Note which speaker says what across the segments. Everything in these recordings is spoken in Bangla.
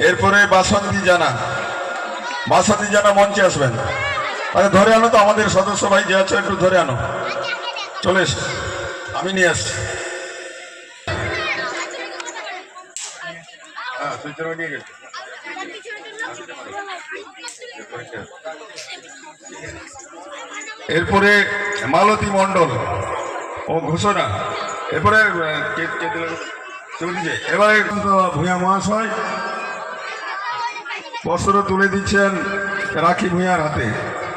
Speaker 1: এরপরে বাসন্তী জানা মঞ্চে আসবেন। আরে ধরে আনো তো, আমাদের সদস্য ভাই যে আছো একটু ধরে আনো, চলে এসো, আমি নিয়ে আসছি। এরপরে মালতী মণ্ডল ও ঘোষণা। এরপরে এবারে ভূঁইয়া মহাশয় বস্ত্র তুলে দিচ্ছেন রাখি ভূঁইয়ার হাতে।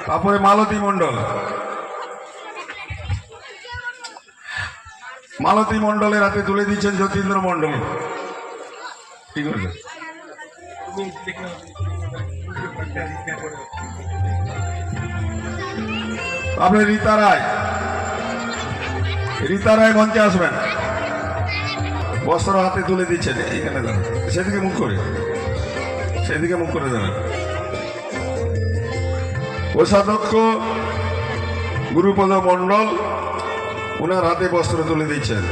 Speaker 1: তারপরে মালতী মণ্ডলের হাতে তুলে দিচ্ছেন যতীন্দ্র মণ্ডল। ঠিক আছে, আপনি রীতা রায় মঞ্চে আসবেন, বস্ত্র হাতে তুলে দিচ্ছেন। এইখানে দাঁড়ান, সেদিকে মুখ করে দাঁড়ান। কোষাধ্যক্ষ গুরুপদ মণ্ডল ওনার হাতে বস্ত্র তুলে দিচ্ছেন।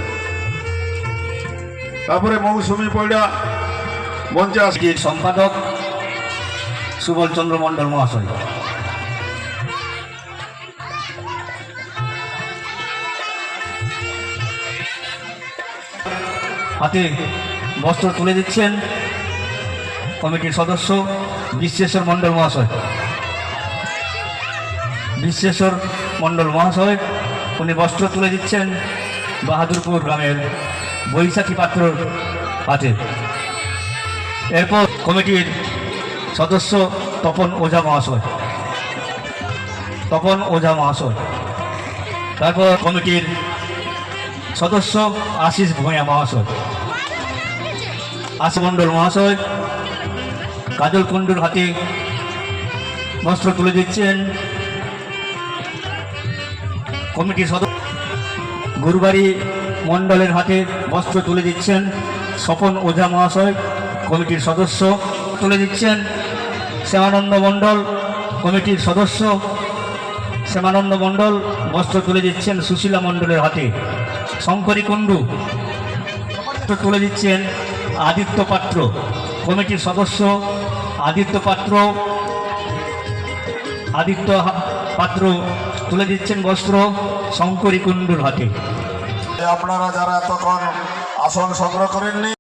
Speaker 1: তারপরে মৌসুমী পয়ডা মঞ্চে আসছে।
Speaker 2: সম্পাদক সুবল চন্দ্র মণ্ডল মহাশয়। হাতে বস্ত্র তুলে দিচ্ছেন কমিটির সদস্য বিশ্বেশ্বর মণ্ডল মহাশয়। উনি বস্ত্র তুলে দিচ্ছেন বাহাদুরপুর গ্রামের বৈশাখী পাত্রর হাতে। এরপর কমিটির সদস্য তপন ওঝা মহাশয়। তারপর কমিটির সদস্য আশিস ভূঁইয়া মহাশয়, মণ্ডল মহাশয় কাজল কুণ্ডুর হাতে বস্ত্র তুলে দিচ্ছেন কমিটির সদস্য। গুরুবাড়ি মণ্ডলের হাতে বস্ত্র তুলে দিচ্ছেন স্বপন ওঝা মহাশয়, কমিটির সদস্য। তুলে দিচ্ছেন শ্যামানন্দ মণ্ডল, কমিটির সদস্য। শ্যামানন্দ মণ্ডল বস্ত্র তুলে দিচ্ছেন সুশীলা মণ্ডলের হাতে। শঙ্করী কুণ্ডু তুলে দিচ্ছেন আদিত্য পাত্র, কমিটির সদস্য। আদিত্য পাত্র তুলে দিচ্ছেন বস্ত্র শঙ্করী কুণ্ডুর হাতে।
Speaker 1: আপনারা যারা তখন আসন সংগ্রহ করেননি